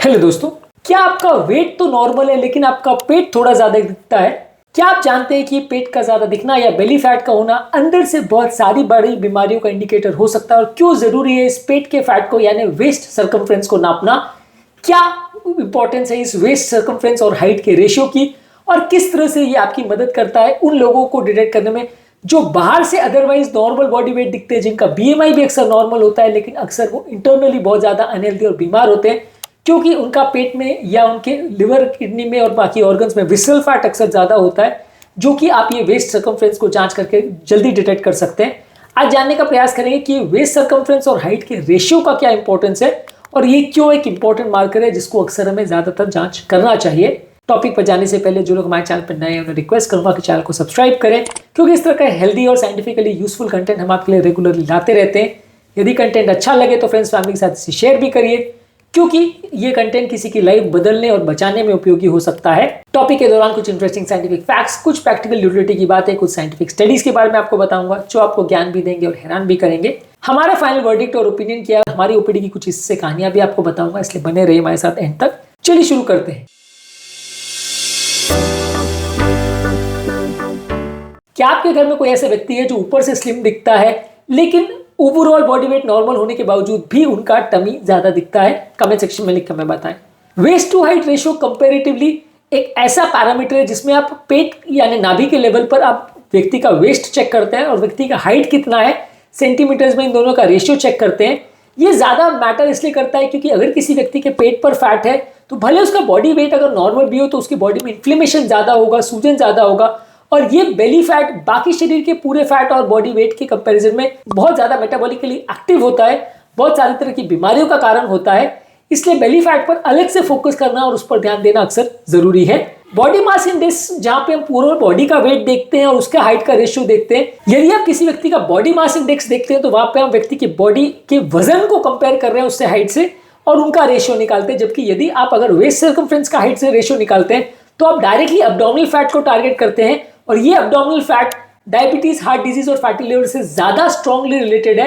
Hello दोस्तों, क्या आपका वेट तो नॉर्मल है लेकिन आपका पेट थोड़ा ज्यादा दिखता है? क्या आप जानते हैं कि पेट का ज्यादा दिखना या बेली फैट का होना अंदर से बहुत सारी बड़ी बीमारियों का इंडिकेटर हो सकता है? और क्यों जरूरी है इस पेट के फैट को यानी वेस्ट सर्कमफ्रेंस को नापना? क्या इंपॉर्टेंस है इस वेस्ट सर्कमफ्रेंस और हाइट के रेशियो की, और किस तरह से ये आपकी मदद करता है उन लोगों को डिटेक्ट करने में जो बाहर से अदरवाइज नॉर्मल बॉडी वेट दिखते हैं, जिनका बीएमआई भी अक्सर नॉर्मल होता है लेकिन अक्सर वो इंटरनली बहुत ज्यादा अनहेल्दी और बीमार होते हैं क्योंकि उनका पेट में या उनके लिवर, किडनी में और बाकी ऑर्गन्स में विसरल फैट अक्सर ज्यादा होता है, जो कि आप ये वेस्ट सर्कमफ्रेंस को जांच करके जल्दी डिटेक्ट कर सकते हैं। आज जानने का प्रयास करेंगे कि वेस्ट सर्कमफ्रेंस और हाइट के रेशियो का क्या इंपॉर्टेंस है और ये क्यों एक इंपॉर्टेंट मार्कर है जिसको अक्सर हमें ज्यादातर जांच करना चाहिए। टॉपिक पर जाने से पहले जो लोग हमारे चैनल पर नए हैं उन्हें रिक्वेस्ट करूंगा कि चैनल को सब्सक्राइब करें, क्योंकि इस तरह का हेल्दी और साइंटिफिकली यूजफुल कंटेंट हम आपके लिए रेगुलरली लाते रहते हैं। यदि कंटेंट अच्छा लगे तो फ्रेंड्स फैमिली के साथ इसे शेयर भी करिए, क्योंकि ये कंटेंट किसी की लाइफ बदलने और बचाने में उपयोगी हो सकता है। टॉपिक के दौरान कुछ इंटरेस्टिंग साइंटिफिक फैक्ट्स, कुछ प्रैक्टिकल यूटिलिटी की बातें, कुछ साइंटिफिक स्टडीज के बारे में आपको बताऊंगा जो आपको ज्ञान भी देंगे और हैरान भी करेंगे। हमारा फाइनल वर्डिक्ट और ओपिनियन क्या है, हमारी ओपीडी की कुछ इससे कहानियां भी आपको बताऊंगा, इसलिए बने रहिए हमारे साथ एंड तक। चलिए शुरू करते हैं। क्या आपके घर में कोई ऐसा व्यक्ति है जो ऊपर से स्लिम दिखता है लेकिन ओवरऑल बॉडी वेट नॉर्मल होने के बावजूद भी उनका टमी ज्यादा दिखता है? कमेंट सेक्शन में लिखकर हमें बताएं। Waist to height ratio comparatively एक ऐसा पैरामीटर है जिसमें आप पेट यानी नाभि के लेवल पर आप व्यक्ति का वेस्ट चेक करते हैं और व्यक्ति का हाइट कितना है सेंटीमीटर्स में, इन दोनों का रेशियो चेक करते हैं। ये ज्यादा मैटर इसलिए करता है क्योंकि अगर किसी व्यक्ति के पेट पर फैट है तो भले उसका बॉडी वेट अगर नॉर्मल भी हो तो उसकी बॉडी में इन्फ्लेमेशन ज्यादा होगा, सूजन ज्यादा होगा, और ये बेली फैट बाकी शरीर के पूरे फैट और बॉडी वेट के कंपैरिजन में बहुत ज्यादा मेटाबॉलिकली एक्टिव होता है, बहुत सारी तरह की बीमारियों का कारण होता है। इसलिए बेली फैट पर अलग से फोकस करना और उस पर ध्यान देना अक्सर जरूरी है। बॉडी मास इंडेक्स, जहां पे हम पूरे बॉडी का वेट देखते हैं और उसका हाइट का रेशियो देखते हैं, यदि आप किसी व्यक्ति का बॉडी मास इंडेक्स देखते हैं तो वहां पे हम व्यक्ति के बॉडी के वजन को कंपेयर कर रहे हैं उससे, हाइट से, और उनका रेशियो निकालते हैं। जबकि यदि आप अगर वेस्ट सर्कमफ्रेंस का हाइट से रेशियो निकालते हैं तो आप डायरेक्टली एब्डोमिनल फैट को टारगेट करते हैं, और ये abdominal fat diabetes, heart disease और फैटी लिवर से ज्यादा स्ट्रांगली रिलेटेड है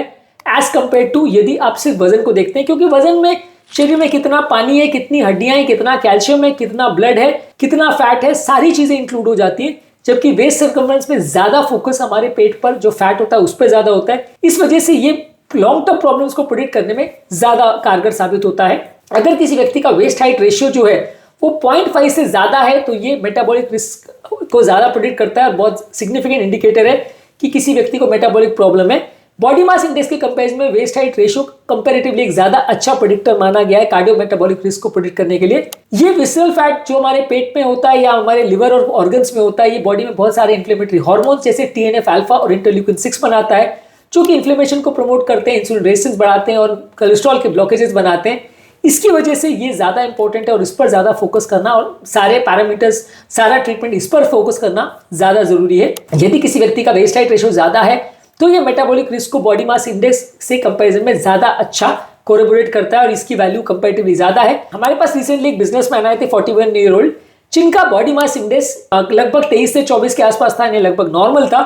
एज कंपेयर टू यदि आप सिर्फ वजन को देखते हैं, क्योंकि वजन में शरीर में कितना पानी है, कितनी हड्डियां हैं, कितना कैल्शियम है, कितना ब्लड है, कितना फैट है, सारी चीजें इंक्लूड हो जाती है। जबकि वेस्ट सर्कमफ्रेंस में ज्यादा फोकस हमारे पेट पर जो फैट होता है उस पर ज्यादा होता है। इस वजह से ये लॉन्ग टर्म प्रॉब्लम्स को प्रेडिक्ट करने में ज्यादा कारगर साबित होता है। अगर किसी व्यक्ति का वेस्ट हाइट रेशियो जो है वो 0.5 से ज्यादा है तो ये मेटाबॉलिक रिस्क को ज्यादा प्रेडिक्ट करता है और बहुत सिग्निफिकेंट इंडिकेटर है कि किसी व्यक्ति को मेटाबॉलिक प्रॉब्लम है। बॉडी मास इंडेक्स के कंपैरिजन में वेस्ट हाइट रेशियो कंपैरेटिवली एक ज्यादा अच्छा प्रेडिक्टर माना गया है कार्डियो मेटाबॉलिक रिस्क को प्रेडिक्ट करने के लिए। ये विसरल फैट जो हमारे पेट में होता है या हमारे लिवर और ऑर्गन्स में होता है, ये बॉडी में बहुत सारे इंफ्लेमेटरी हार्मोन्स जैसे टीएनएफ अल्फा और इंटरल्यूकिन 6 बनाता है, जो कि इन्फ्लेमेशन को प्रमोट करते हैं, इंसुलिन रेजिस्टेंस बढ़ाते हैं और कोलेस्ट्रॉल के ब्लॉकेजेस बनाते हैं। इसकी वजह से ये ज्यादा इंपॉर्टेंट है और इस पर ज्यादा फोकस करना और सारे पैरामीटर्स, सारा ट्रीटमेंट इस पर फोकस करना ज्यादा जरूरी है। यदि किसी व्यक्ति का वेस्ट हाइट रेशियो ज्यादा है तो ये मेटाबॉलिक रिस्क को बॉडी मास इंडेक्स से कंपैरिजन में ज्यादा अच्छा कोरिलेट करता है और इसकी वैल्यू कंपैरेटिवली ज्यादा है। हमारे पास रिसेंटली एक बिजनेसमैन आए थे 41 ईयर ओल्ड, जिनका बॉडी मास इंडेक्स लगभग 23 से 24 के आसपास था, यानी लगभग नॉर्मल था,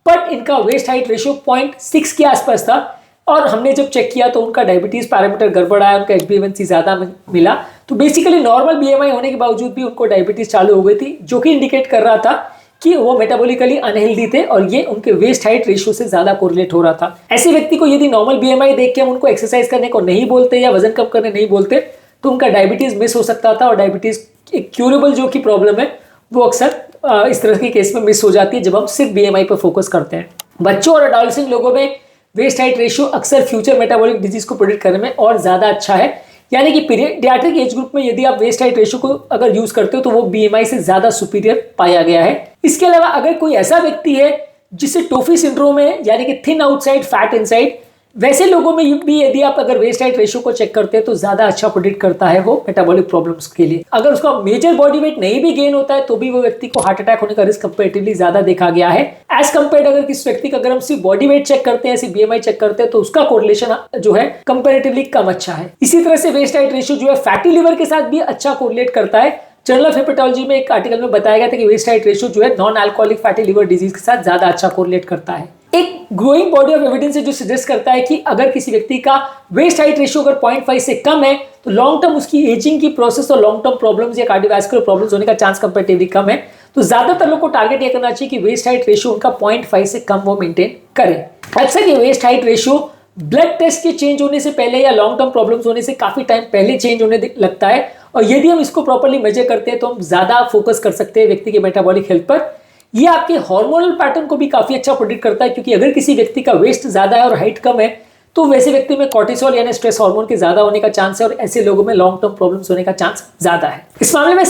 बट इनका वेस्ट हाइट रेशियो 0.6 के आसपास था। और हमने जब चेक किया तो उनका डायबिटीज पैरामीटर गड़बड़ आया, उनका HbA1c ज्यादा मिला। तो बेसिकली नॉर्मल बीएमआई होने के बावजूद भी उनको डायबिटीज चालू हो गई थी, जो कि इंडिकेट कर रहा था कि वो मेटाबॉलिकली अनहेल्दी थे और ये उनके वेस्ट हाइट रेशियो से ज्यादा कोरिलेट हो रहा था। ऐसे व्यक्ति को यदि नॉर्मल बीएमआई देख के हम उनको एक्सरसाइज करने को नहीं बोलते या वजन कम करने नहीं बोलते तो उनका डायबिटीज मिस हो सकता था, और डायबिटीज एक क्यूरेबल जो की प्रॉब्लम है वो अक्सर इस तरह के केस में मिस हो जाती है जब हम सिर्फ बीएमआई पर फोकस करते हैं। बच्चों और एडोलेसेंट लोगों में वेस्ट हाइट रेशियो अक्सर फ्यूचर मेटाबॉलिक डिजीज को प्रेडिक्ट करने में और ज्यादा अच्छा है, यानी कि पीडियाट्रिक एज ग्रुप में यदि आप वेस्ट हाइट रेशियो को अगर यूज करते हो तो वो बीएमआई से ज्यादा सुपीरियर पाया गया है। इसके अलावा अगर कोई ऐसा व्यक्ति है जिसे टोफी सिंड्रोम है, यानी कि थिन आउटसाइड फैट इनसाइड, वैसे लोगों में भी यदि आप अगर वेस्ट हाइट रेशियो को चेक करते हैं तो ज्यादा अच्छा प्रेडिक्ट करता है वो मेटाबॉलिक प्रॉब्लम्स के लिए। अगर उसका मेजर बॉडी वेट नहीं भी गेन होता है तो भी वो व्यक्ति को हार्ट अटैक होने का रिस्क कंपैरेटिवली ज्यादा देखा गया है एज कंपेयर्ड अगर किस व्यक्ति का अगर हम सिर्फ बॉडी वेट चेक करते हैं, सिर्फ बीएमआई चेक करते हैं तो उसका कोरिलेशन जो है कंपैरेटिवली कम अच्छा है। इसी तरह से वेस्ट हाइट रेशियो जो है फैटी लिवर के साथ भी अच्छा कोरिलेट करता है। जर्नल ऑफ हेपेटोलॉजी में एक आर्टिकल में बताया गया था कि वेस्ट हाइट रेशियो जो है non alcoholic fatty liver disease के साथ ज्यादा अच्छा कोरिलेट करता है। एक ग्रोइंग बॉडी ऑफ एविडेंस है जो सजेस्ट करता है कि अगर किसी व्यक्ति का वेस्ट हाइट रेशियो अगर 0.5 से कम है तो लॉन्ग टर्म उसकी एजिंग की प्रोसेस और लॉन्ग टर्म प्रॉब्लम्स या कार्डियोवैस्कुलर प्रॉब्लम्स होने का चांस कंपैरेटिवली कम है। तो ज्यादातर लोग को टारगेट ये करना चाहिए कि वेस्ट हाइट रेशियो उनका 0.5 से कम वो मेंटेन करें। अक्सर ये waist height ratio blood test के चेंज होने से पहले या लॉन्ग टर्म प्रॉब्लम्स होने से काफी टाइम पहले चेंज होने लगता है, और यदि हम इसको प्रॉपर्ली मेजर करते हैं तो हम ज्यादा फोकस कर सकते हैं व्यक्ति के मेटाबॉलिक हेल्थ पर। ये आपके हार्मोनल पैटर्न को भी काफी अच्छा प्रेडिक्ट करता है, क्योंकि अगर किसी व्यक्ति का वेस्ट ज्यादा है और हाइट कम है तो वैसे व्यक्ति में कॉर्टिसोल यानी स्ट्रेस हार्मोन के ज्यादा होने का चांस है और ऐसे लोगों में लॉन्ग टर्म प्रॉब्लम्स होने का चांस ज्यादा है। इस मामले में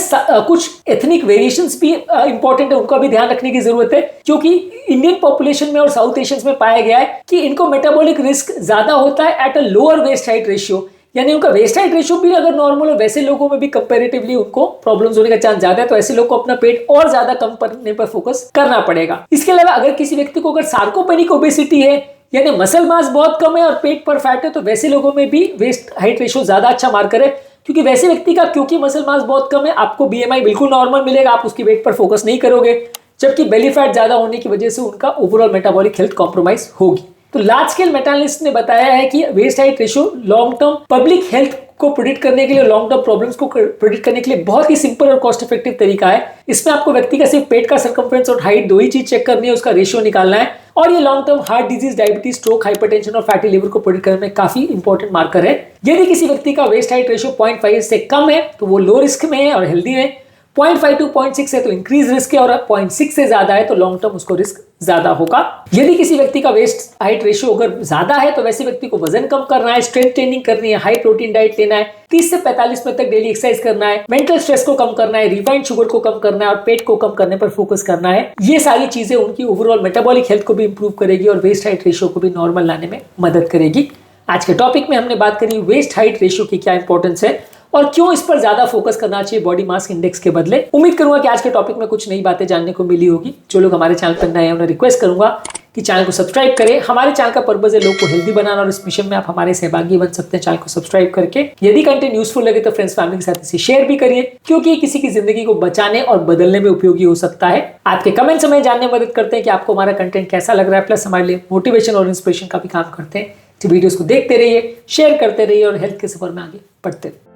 कुछ एथनिक वेरिएशंस भी इंपॉर्टेंट है, उनका भी ध्यान रखने की जरूरत है, क्योंकि इंडियन पॉपुलेशन में और साउथ एशियंस में पाया गया है कि इनको मेटाबॉलिक रिस्क ज्यादा होता है at a lower waist height ratio, यानी उनका वेस्ट हाइट रेशियो भी अगर नॉर्मल हो वैसे लोगों में भी कंपैरेटिवली उनको प्रॉब्लम्स होने का चांस ज्यादा है। तो ऐसे लोगों को अपना पेट और ज्यादा कम करने पर फोकस करना पड़ेगा। इसके अलावा अगर किसी व्यक्ति को अगर सार्कोपेनिक ओबेसिटी है यानी मसल मास बहुत कम है और पेट पर फैट है तो वैसे लोगों में भी वेस्ट हाइट रेशियो ज्यादा अच्छा मार्कर है, क्योंकि वैसे व्यक्ति का क्योंकि मसल मास बहुत कम है आपको बीएमआई बिल्कुल नॉर्मल मिलेगा, आप उसकी वेट पर फोकस नहीं करोगे, जबकि बेली फैट ज्यादा होने की वजह से उनका ओवरऑल मेटाबॉलिक हेल्थ कॉम्प्रोमाइज होगी। तो लार्ज स्केल मेटा-एनालिसिस ने बताया है कि waist height ratio long term public health को प्रेडिक्ट करने के लिए, लॉन्ग टर्म प्रॉब्लम्स को प्रेडिक्ट करने के लिए बहुत ही सिंपल और कॉस्ट इफेक्टिव तरीका है। इसमें आपको व्यक्ति का सिर्फ पेट का सर्कमफ्रेंस और हाइट दो ही चीज चेक करनी है, उसका रेशियो निकालना है, और ये long term heart disease, diabetes, stroke, hypertension और फैटी लिवर को प्रेडिक्ट करने में काफी इंपॉर्टेंट मार्कर है। यदि किसी व्यक्ति का वेस्ट हाइट रेशियो 0.5 से कम है तो वो लो रिस्क में है और हेल्दी है, 0.5 to 0.6 है तो इंक्रीज रिस्क है, और 0.6 से ज्यादा है तो लॉन्ग टर्म उसको रिस्क ज्यादा होगा। यदि किसी व्यक्ति का वेस्ट हाइट रेशियो अगर ज्यादा है तो वैसे व्यक्ति को वजन कम करना है, स्ट्रेंथ ट्रेनिंग करनी है, हाई प्रोटीन डाइट लेना है, 30 से 45 मिनट तक डेली एक्सरसाइज करना है, मेंटल स्ट्रेस को कम करना है, रिफाइंड शुगर को कम करना है और पेट को कम करने पर फोकस करना है। ये सारी चीजें उनकी ओवरऑल मेटाबॉलिक हेल्थ को भी इंप्रूव करेगी और वेस्ट हाइट रेशियो को भी नॉर्मल लाने में मदद करेगी। आज के टॉपिक में हमने बात करी वेस्ट हाइट रेशियो की क्या इंपॉर्टेंस है और क्यों इस पर ज्यादा फोकस करना चाहिए बॉडी मास इंडेक्स के बदले। उम्मीद करूंगा कि आज के टॉपिक में कुछ नई बातें जानने को मिली होगी। जो लोग हमारे चैनल पर नए हैं उन्हें रिक्वेस्ट करूंगा कि चैनल को सब्सक्राइब करें। हमारे चैनल का पर्पस है लोग को हेल्दी बनाना और इस मिशन में आप हमारे सहभागी बन सकते हैं चैनल को सब्सक्राइब करके। यदि कंटेंट यूजफुल लगे तो फ्रेंड्स फैमिली के साथ इसे शेयर भी करिए, क्योंकि किसी की जिंदगी को बचाने और बदलने में उपयोगी हो सकता है। आपके कमेंट्स हमें जानने में मदद करते हैं कि आपको हमारा कंटेंट कैसा लग रहा है, प्लस हमारे लिए मोटिवेशन और इंस्पिरेशन का भी काम करते हैं। तो वीडियोस को देखते रहिए, शेयर करते रहिए और हेल्थ के सफर में आगे बढ़ते रहिए।